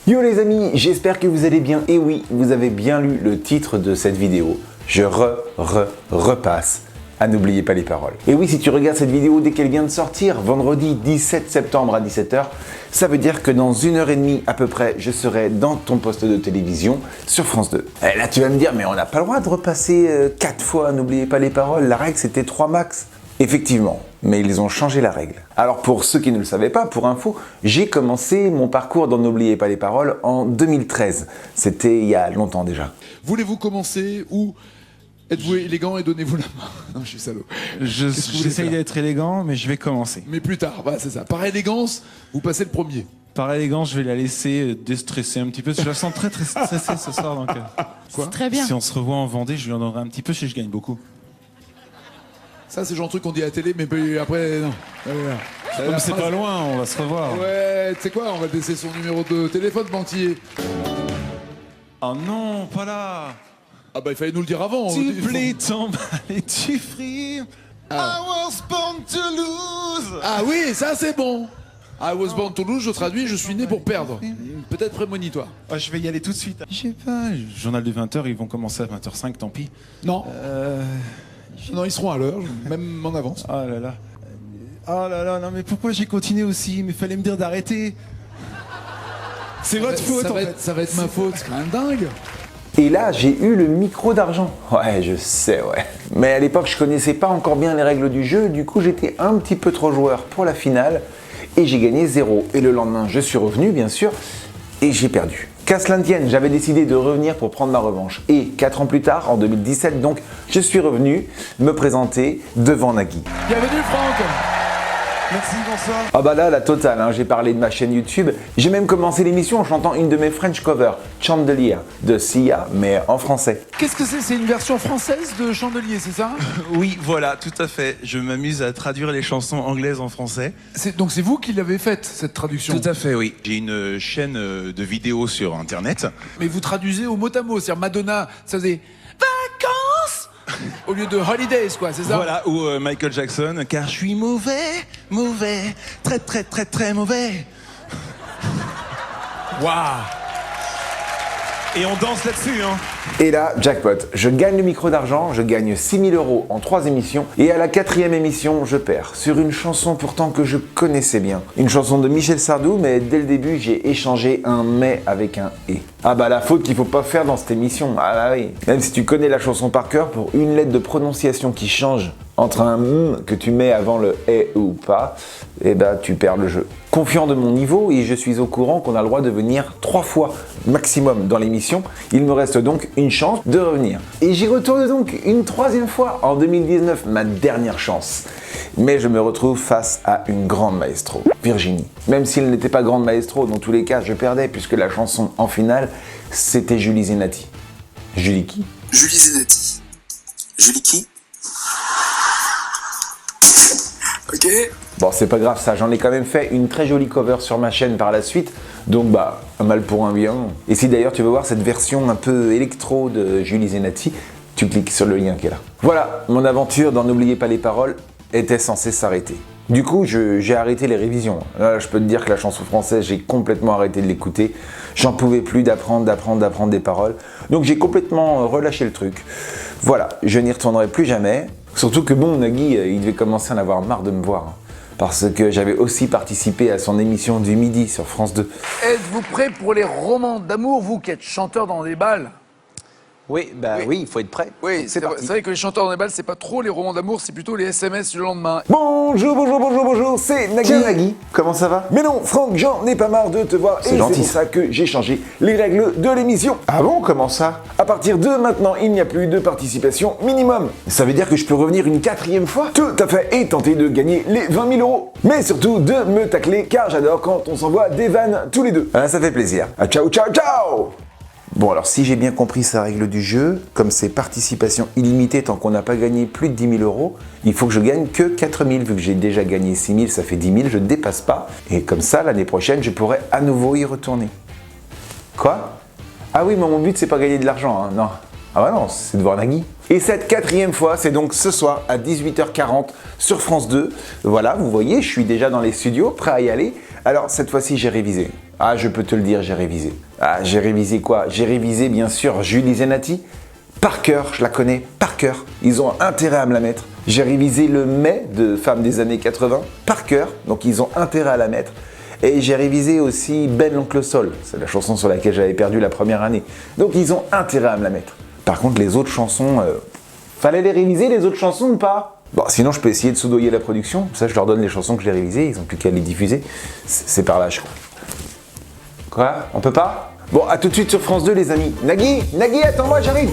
Yo les amis, j'espère que vous allez bien. Et oui, vous avez bien lu le titre de cette vidéo. Je repasse à n'oubliez pas les paroles. Et oui, si tu regardes cette vidéo dès qu'elle vient de sortir, vendredi 17 septembre à 17 h, ça veut dire que dans 1h30 à peu près, je serai dans ton poste de télévision sur France 2. Et là, tu vas me dire, mais on n'a pas le droit de repasser 4 fois n'oubliez pas les paroles. La règle, c'était 3 max. Effectivement, mais ils ont changé la règle. Alors pour ceux qui ne le savaient pas, pour info, j'ai commencé mon parcours dans N'oubliez pas les paroles en 2013. C'était il y a longtemps déjà. Voulez-vous commencer ou êtes-vous élégant et donnez-vous la main? Non, je suis salaud. J'essaye d'être élégant, mais je vais commencer. Mais plus tard, voilà, c'est ça. Par élégance, vous passez le premier. Par élégance, je vais la laisser déstresser un petit peu. Je la sens très stressée ce soir. Donc, Quoi? Très bien. si on se revoit en Vendée, je lui en donnerai un petit peu si je gagne beaucoup. Ça, c'est le genre de truc qu'on dit à la télé, mais après, non. Non, mais c'est pas loin, on va se revoir. Ouais, tu sais quoi, on va laisser son numéro de téléphone, Bantier. Oh non, pas là. Ah bah, il fallait nous le dire avant. Tu plais, t'emballes et tu frimes. Ah. I was born to lose. Ah oui, ça c'est bon. I was born to lose, je traduis, je suis né pour perdre. Peut-être prémonitoire. Oh, je vais y aller tout de suite. Je sais pas, le journal de 20h, ils vont commencer à 20h05, tant pis. Non. Non, ils seront à l'heure, même en avance. Oh là là. Oh là là, non mais pourquoi j'ai continué aussi? Mais fallait me dire d'arrêter. C'est votre faute en fait. Ça va être ma faute, c'est quand même dingue. Et là, j'ai eu le micro d'argent. Ouais, je sais, ouais. Mais à l'époque, je connaissais pas encore bien les règles du jeu, du coup, j'étais un petit peu trop joueur pour la finale et j'ai gagné 0. Et le lendemain, je suis revenu, bien sûr, et j'ai perdu. Qu'à cela ne tienne, j'avais décidé de revenir pour prendre ma revanche. Et 4 ans plus tard, en 2017, donc, je suis revenu me présenter devant Nagui. Bienvenue, Franck. Merci, bonsoir. Ah bah là, la totale, hein. J'ai parlé de ma chaîne YouTube. J'ai même commencé l'émission en chantant une de mes French covers, Chandelier, de Sia, mais en français. Qu'est-ce que c'est? C'est une version française de Chandelier, c'est ça? Oui, voilà, tout à fait. Je m'amuse à traduire les chansons anglaises en français. Donc c'est vous qui l'avez faite, cette traduction? Tout à fait, oui. J'ai une chaîne de vidéos sur Internet. Mais vous traduisez au mot à mot, c'est-à-dire Madonna, ça faisait vacances au lieu de holidays, quoi, c'est ça? Voilà, ou Michael Jackson, car je suis mauvais, très mauvais. Waouh! Et on danse là-dessus, hein. Et là, jackpot, je gagne le micro d'argent, je gagne 6 000 € en 3 émissions, et à la 4e émission, je perds, sur une chanson pourtant que je connaissais bien. Une chanson de Michel Sardou, mais dès le début, j'ai échangé un « mais » avec un « et ». Ah bah la faute qu'il faut pas faire dans cette émission, ah bah oui. Même si tu connais la chanson par cœur, pour une lettre de prononciation qui change entre un « que tu mets avant le « et » ou pas, eh bah tu perds le jeu. Confiant de mon niveau, et je suis au courant qu'on a le droit de venir 3 fois maximum dans l'émission, il me reste donc une chance de revenir. Et j'y retourne donc une 3e fois en 2019, ma dernière chance. Mais je me retrouve face à une grande maestro, Virginie. Même si elle n'était pas grande maestro, dans tous les cas, je perdais puisque la chanson en finale, c'était Julie Zenati. Julie qui? Julie Zenati. Julie qui? Ok. Bon, c'est pas grave ça, j'en ai quand même fait une très jolie cover sur ma chaîne par la suite, donc bah, un mal pour un bien. Et si d'ailleurs tu veux voir cette version un peu électro de Julie Zenati, tu cliques sur le lien qui est là. Voilà, mon aventure dans N'oubliez pas les paroles était censée s'arrêter. Du coup, j'ai arrêté les révisions. Là, je peux te dire que la chanson française, j'ai complètement arrêté de l'écouter. J'en pouvais plus d'apprendre des paroles. Donc j'ai complètement relâché le truc. Voilà, je n'y retournerai plus jamais. Surtout que bon, Nagui, il devait commencer à en avoir marre de me voir. Parce que j'avais aussi participé à son émission du midi sur France 2. Êtes-vous prêt pour les romans d'amour, vous qui êtes chanteur dans des balles? Oui, il faut être prêt. Oui, c'est vrai que les chanteurs dans des balles, c'est pas trop les romans d'amour, c'est plutôt les SMS le lendemain. Bonjour, c'est Nagui. Comment ça va? Mais non, Franck, j'en ai pas marre de te voir. C'est gentil. C'est pour ça que j'ai changé les règles de l'émission. Ah bon, comment ça? À partir de maintenant, il n'y a plus de participation minimum. Ça veut dire que je peux revenir une 4e fois? Tout à fait, et tenter de gagner les 20 000 €. Mais surtout de me tacler, car j'adore quand on s'envoie des vannes tous les deux. Ah, ça fait plaisir. Ah, ciao. Bon, alors si j'ai bien compris sa règle du jeu, comme c'est participation illimitée tant qu'on n'a pas gagné plus de 10 000 €, il faut que je gagne que 4 000. Vu que j'ai déjà gagné 6 000, ça fait 10 000, je ne dépasse pas. Et comme ça, l'année prochaine, je pourrai à nouveau y retourner. Quoi? Ah oui, mais mon but, c'est pas gagner de l'argent, hein, non. Ah bah non, c'est de voir Nagui. Et cette 4e fois, c'est donc ce soir à 18 h 40 sur France 2. Voilà, vous voyez, je suis déjà dans les studios, prêt à y aller. Alors, cette fois-ci, j'ai révisé. Ah, je peux te le dire, j'ai révisé. Ah, j'ai révisé quoi? J'ai révisé, bien sûr, Julie Zenati. Par cœur, je la connais, par cœur. Ils ont intérêt à me la mettre. J'ai révisé le mai de Femmes des années 80, par cœur. Donc, ils ont intérêt à la mettre. Et j'ai révisé aussi Ben l'Oncle Sol. C'est la chanson sur laquelle j'avais perdu la première année. Donc, ils ont intérêt à me la mettre. Par contre, les autres chansons, fallait les réviser, les autres chansons ou pas? Bon, sinon, je peux essayer de soudoyer la production. Ça, je leur donne les chansons que j'ai révisées. Ils n'ont plus qu'à les diffuser. C'est par là, je crois. Quoi? On peut pas? Bon, à tout de suite sur France 2, les amis. Nagui, attends-moi, j'arrive.